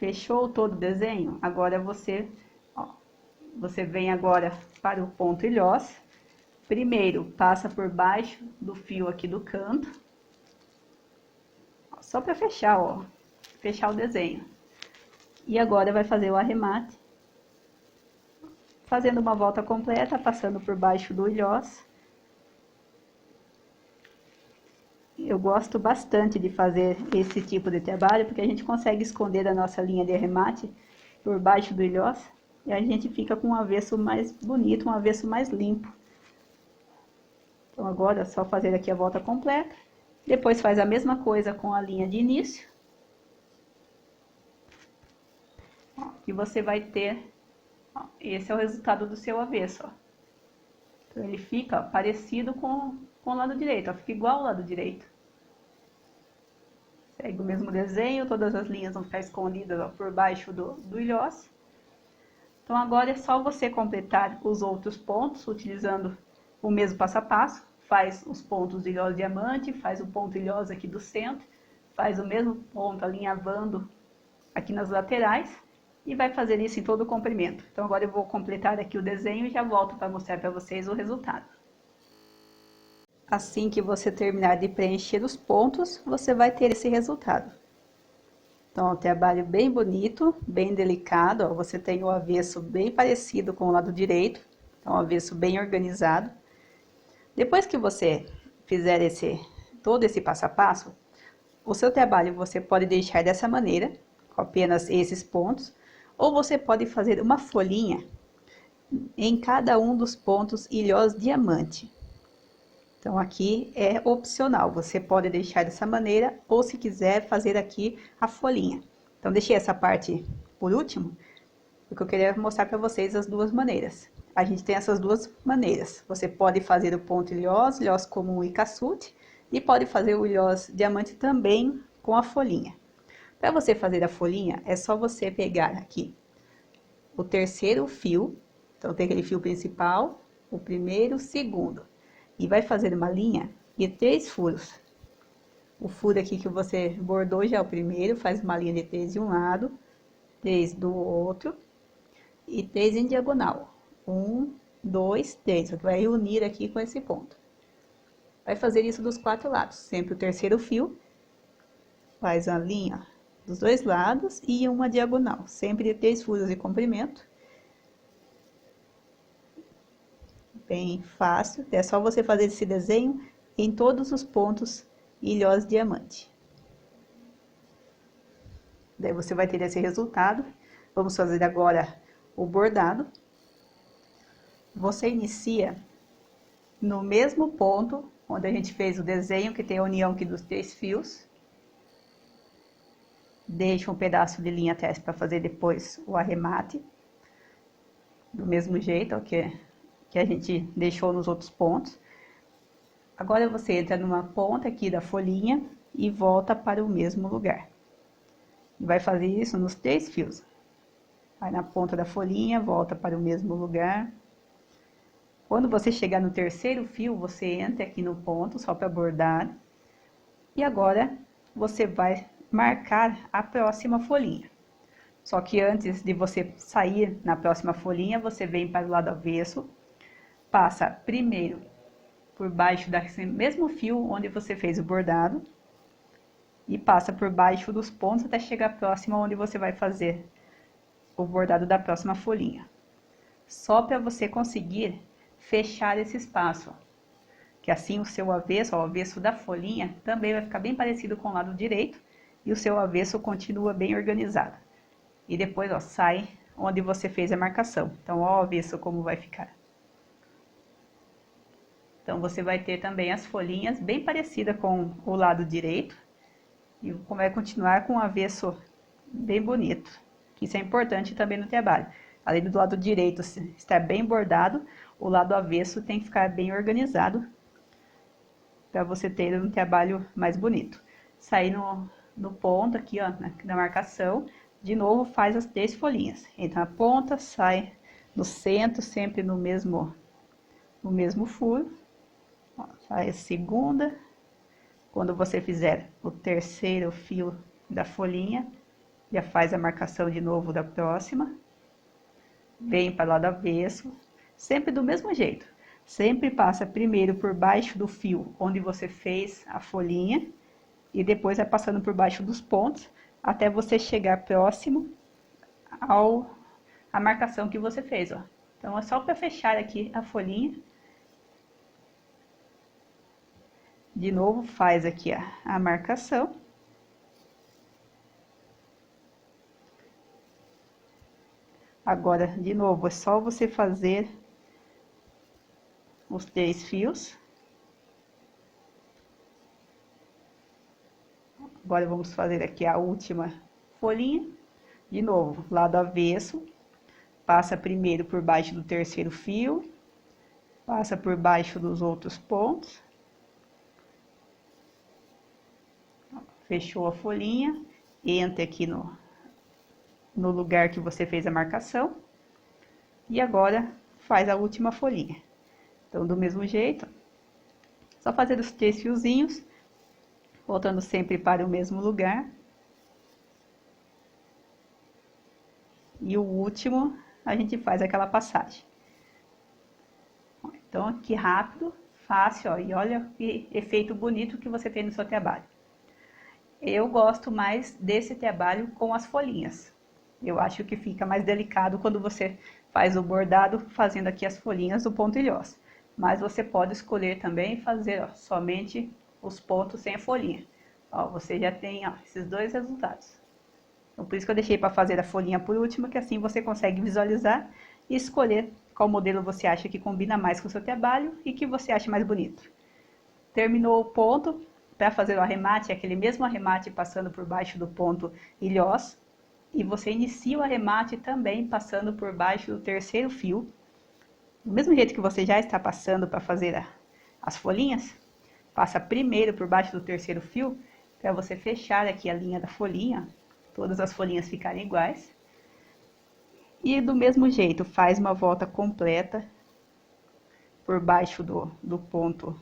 Fechou todo o desenho? Agora você, ó, você vem agora para o ponto ilhós. Primeiro, passa por baixo do fio aqui do canto. Só para fechar, ó. Fechar o desenho. E agora vai fazer o arremate. Fazendo uma volta completa, passando por baixo do ilhós. Eu gosto bastante de fazer esse tipo de trabalho, porque a gente consegue esconder a nossa linha de arremate por baixo do ilhós. E a gente fica com um avesso mais bonito, um avesso mais limpo. Então agora é só fazer aqui a volta completa. Depois faz a mesma coisa com a linha de início. Ó, e você vai ter, ó, esse é o resultado do seu avesso, ó. Então ele fica, ó, parecido com o lado direito, ó, fica igual ao lado direito. Segue o mesmo desenho, todas as linhas vão ficar escondidas, ó, por baixo do ilhós. Então agora é só você completar os outros pontos utilizando o mesmo passo a passo. Faz os pontos de ilhós diamante, faz o ponto ilhós aqui do centro, faz o mesmo ponto alinhavando aqui nas laterais e vai fazer isso em todo o comprimento. Então agora eu vou completar aqui o desenho e já volto para mostrar para vocês o resultado. Assim que você terminar de preencher os pontos, você vai ter esse resultado. Então, ó, trabalho bem bonito, bem delicado, ó, você tem o avesso bem parecido com o lado direito, então o avesso bem organizado. Depois que você fizer todo esse passo a passo, o seu trabalho você pode deixar dessa maneira, com apenas esses pontos, ou você pode fazer uma folhinha em cada um dos pontos ilhós diamante. Então aqui é opcional, você pode deixar dessa maneira, ou se quiser fazer aqui a folhinha. Então deixei essa parte por último, porque eu queria mostrar para vocês as duas maneiras. A gente tem essas duas maneiras, você pode fazer o ponto ilhós, ilhós comum e cassute, e pode fazer o ilhós diamante também com a folhinha. Para você fazer a folhinha, é só você pegar aqui o terceiro fio, então tem aquele fio principal, o primeiro, o segundo, e vai fazer uma linha de 3 furos. O furo aqui que você bordou já é o primeiro, faz uma linha de 3 de um lado, 3 do outro, e 3 em diagonal. 1, 2, 3, você vai unir aqui com esse ponto. Vai fazer isso dos 4 lados, sempre o terceiro fio, faz a linha dos 2 lados e uma diagonal, sempre de 3 furos de comprimento. Bem fácil, é só você fazer esse desenho em todos os pontos ilhós diamante. Daí você vai ter esse resultado. Vamos fazer agora o bordado. Você inicia no mesmo ponto onde a gente fez o desenho, que tem a união aqui dos 3 fios. Deixa um pedaço de linha atrás para fazer depois o arremate. Do mesmo jeito, ó, que a gente deixou nos outros pontos. Agora você entra numa ponta aqui da folhinha e volta para o mesmo lugar. Vai fazer isso nos 3 fios. Vai na ponta da folhinha, volta para o mesmo lugar. Quando você chegar no terceiro fio, você entra aqui no ponto, só para bordar. E agora você vai marcar a próxima folhinha. Só que antes de você sair na próxima folhinha, você vem para o lado avesso. Passa primeiro por baixo desse mesmo fio onde você fez o bordado e passa por baixo dos pontos até chegar próximo onde você vai fazer o bordado da próxima folhinha. Só para você conseguir fechar esse espaço, que assim o seu avesso, ó, o avesso da folhinha, também vai ficar bem parecido com o lado direito e o seu avesso continua bem organizado. E depois, ó, sai onde você fez a marcação. Então, ó, o avesso como vai ficar. Então, você vai ter também as folhinhas bem parecidas com o lado direito. E vai continuar com o avesso bem bonito. Isso é importante também no trabalho. Além do lado direito estar bem bordado, o lado avesso tem que ficar bem organizado. Para você ter um trabalho mais bonito. Sair no ponto aqui, ó, na marcação. De novo, faz as 3 folhinhas. Entra na ponta, sai no centro, sempre no mesmo furo. Ó, sai a segunda. Quando você fizer o terceiro fio da folhinha, Já faz a marcação de novo da próxima. Vem para o lado avesso, sempre do mesmo jeito. Sempre passa primeiro por baixo do fio onde você fez a folhinha e depois vai passando por baixo dos pontos até você chegar próximo à marcação que você fez, ó. Então é só para fechar aqui a folhinha. De novo faz aqui a marcação. Agora, de novo, é só você fazer os 3 fios. Agora, vamos fazer aqui a última folhinha. De novo, lado avesso. Passa primeiro por baixo do terceiro fio. Passa por baixo dos outros pontos. Fechou a folhinha. Entra aqui no lugar que você fez a marcação. E agora, faz a última folhinha. Então, do mesmo jeito, só fazer os 3 fiozinhos, voltando sempre para o mesmo lugar. E o último, a gente faz aquela passagem. Então, aqui rápido, fácil, ó, e olha que efeito bonito que você tem no seu trabalho. Eu gosto mais desse trabalho com as folhinhas. Eu acho que fica mais delicado quando você faz o bordado fazendo aqui as folhinhas do pontilhós. Mas você pode escolher também fazer, ó, somente os pontos sem a folhinha. Ó, você já tem, ó, esses 2 resultados. Então, por isso que eu deixei para fazer a folhinha por último, que assim você consegue visualizar e escolher qual modelo você acha que combina mais com o seu trabalho e que você acha mais bonito. Terminou o ponto, para fazer o arremate, aquele mesmo arremate passando por baixo do ponto ilhós. E você inicia o arremate também passando por baixo do terceiro fio. Do mesmo jeito que você já está passando para fazer as folhinhas, passa primeiro por baixo do terceiro fio, para você fechar aqui a linha da folhinha, todas as folhinhas ficarem iguais. E do mesmo jeito, faz uma volta completa por baixo do ponto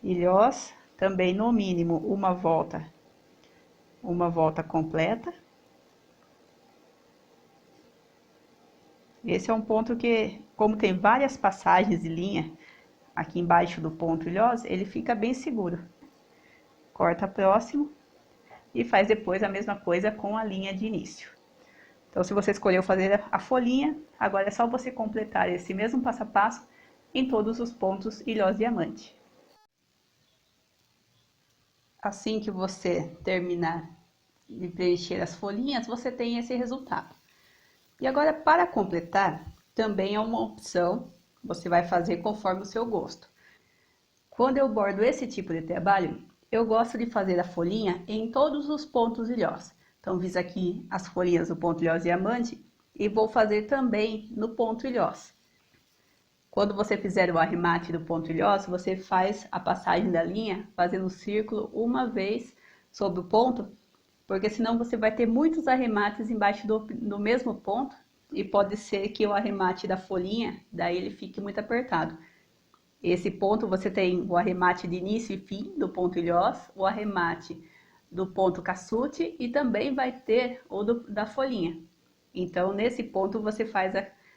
ilhós, também no mínimo uma volta completa. Esse é um ponto que, como tem várias passagens de linha aqui embaixo do ponto ilhós, ele fica bem seguro. Corta próximo e faz depois a mesma coisa com a linha de início. Então, se você escolheu fazer a folhinha, agora é só você completar esse mesmo passo a passo em todos os pontos ilhós diamante. Assim que você terminar de preencher as folhinhas, você tem esse resultado. E agora, para completar, também é uma opção, você vai fazer conforme o seu gosto. Quando eu bordo esse tipo de trabalho, eu gosto de fazer a folhinha em todos os pontos ilhós. Então, fiz aqui as folhinhas do ponto ilhós diamante e vou fazer também no ponto ilhós. Quando você fizer o arremate do ponto ilhós, você faz a passagem da linha fazendo um círculo uma vez sobre o ponto, porque senão você vai ter muitos arremates embaixo do mesmo ponto e pode ser que o arremate da folhinha, daí ele fique muito apertado. Esse ponto você tem o arremate de início e fim do ponto ilhós, o arremate do ponto cassute e também vai ter o da folhinha. Então, nesse ponto você faz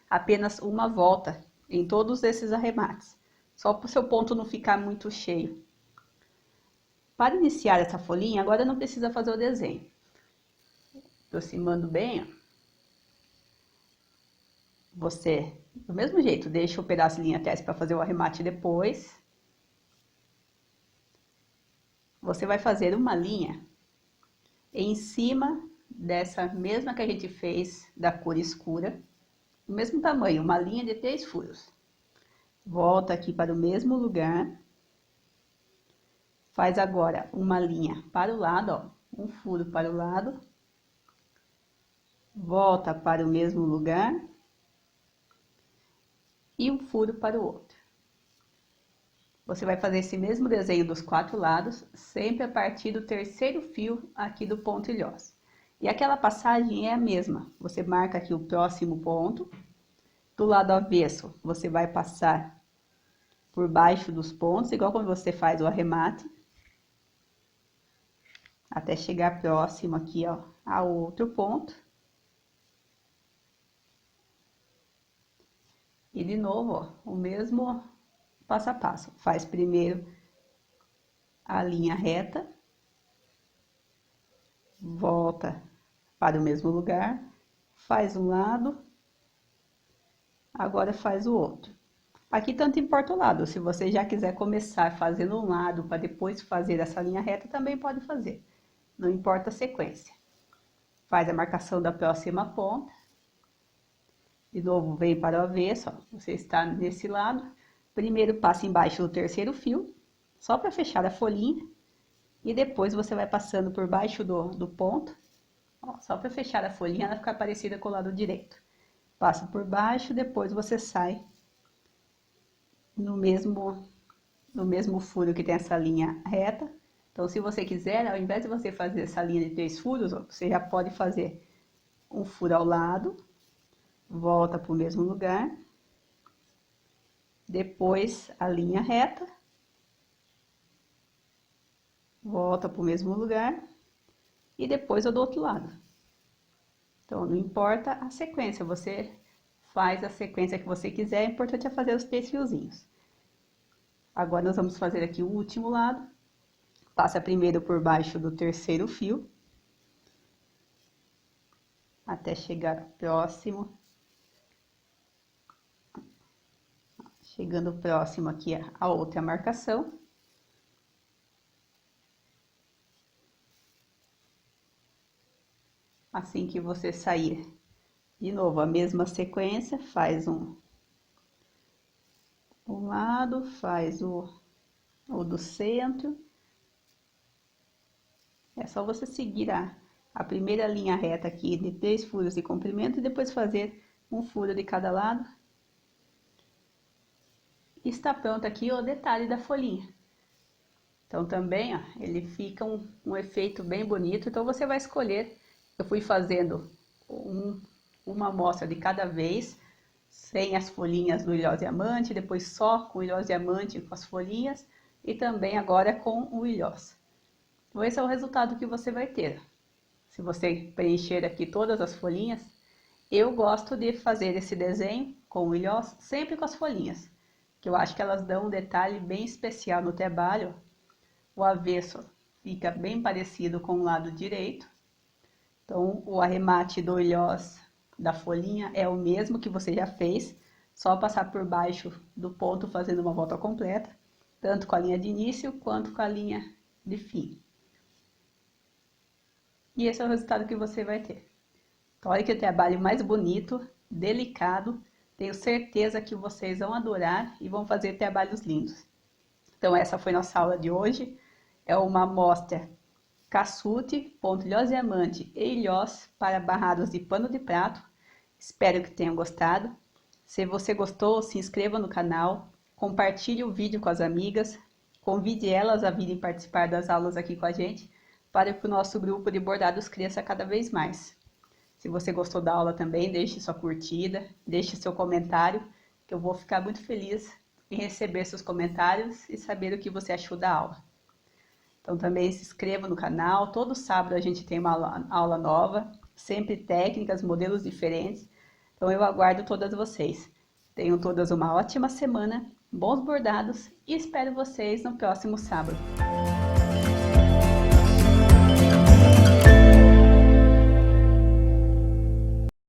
apenas uma volta em todos esses arremates, só para o seu ponto não ficar muito cheio. Para iniciar essa folhinha, agora não precisa fazer o desenho. Aproximando bem, ó. Você, do mesmo jeito, deixa o pedaço de linha testa para fazer o arremate depois. Você vai fazer uma linha em cima dessa mesma que a gente fez da cor escura, do mesmo tamanho, uma linha de 3 furos. Volta aqui para o mesmo lugar. Faz agora uma linha para o lado, ó, um furo para o lado. Volta para o mesmo lugar. E um furo para o outro. Você vai fazer esse mesmo desenho dos 4 lados, sempre a partir do terceiro fio aqui do ponto ilhós. E aquela passagem é a mesma. Você marca aqui o próximo ponto. Do lado avesso, você vai passar por baixo dos pontos, igual quando você faz o arremate. Até chegar próximo aqui, ó, a outro ponto. E de novo, ó, o mesmo passo a passo. Faz primeiro a linha reta, volta para o mesmo lugar, faz um lado, agora faz o outro. Aqui tanto importa o lado, se você já quiser começar fazendo um lado para depois fazer essa linha reta, também pode fazer, não importa a sequência. Faz a marcação da próxima ponta, de novo vem para o avesso, ó, você está nesse lado, primeiro passa embaixo do terceiro fio, só para fechar a folhinha, e depois você vai passando por baixo do ponto, ó, só para fechar a folhinha, ela ficar parecida com o lado direito. Passa por baixo, depois você sai no mesmo furo que tem essa linha reta. Então, se você quiser, ao invés de você fazer essa linha de 3 furos, ó, você já pode fazer um furo ao lado, volta para o mesmo lugar, depois a linha reta, volta para o mesmo lugar e depois eu do outro lado. Então, não importa a sequência, você faz a sequência que você quiser, o importante é fazer os 3 fiozinhos. Agora, nós vamos fazer aqui o último lado. Passa primeiro por baixo do terceiro fio, até chegar próximo. Chegando próximo aqui a outra marcação. Assim que você sair, de novo, a mesma sequência, faz um lado, faz o do centro. É só você seguir a primeira linha reta aqui de 3 furos de comprimento e depois fazer um furo de cada lado. E está pronto aqui o detalhe da folhinha. Então também, ó, ele fica um efeito bem bonito. Então você vai escolher. Eu fui fazendo uma amostra de cada vez, sem as folhinhas do ilhós diamante, depois só com o ilhós diamante com as folhinhas e também agora com o ilhós. Então esse é o resultado que você vai ter. Se você preencher aqui todas as folhinhas, eu gosto de fazer esse desenho com o ilhós sempre com as folhinhas, que eu acho que elas dão um detalhe bem especial no trabalho. O avesso fica bem parecido com o lado direito. Então, o arremate do ilhós da folhinha é o mesmo que você já fez, só passar por baixo do ponto fazendo uma volta completa, tanto com a linha de início quanto com a linha de fim. E esse é o resultado que você vai ter. Então, olha que trabalho mais bonito, delicado, tenho certeza que vocês vão adorar e vão fazer trabalhos lindos. Então, essa foi nossa aula de hoje, é uma amostra Cassute, ponto ilhós diamante e ilhós para barrados de pano de prato. Espero que tenham gostado. Se você gostou, se inscreva no canal, compartilhe o vídeo com as amigas, convide elas a virem participar das aulas aqui com a gente, para que o nosso grupo de bordados cresça cada vez mais. Se você gostou da aula também, deixe sua curtida, deixe seu comentário, que eu vou ficar muito feliz em receber seus comentários e saber o que você achou da aula. Então também se inscreva no canal, todo sábado a gente tem uma aula nova, sempre técnicas, modelos diferentes. Então eu aguardo todas vocês. Tenham todas uma ótima semana, bons bordados e espero vocês no próximo sábado.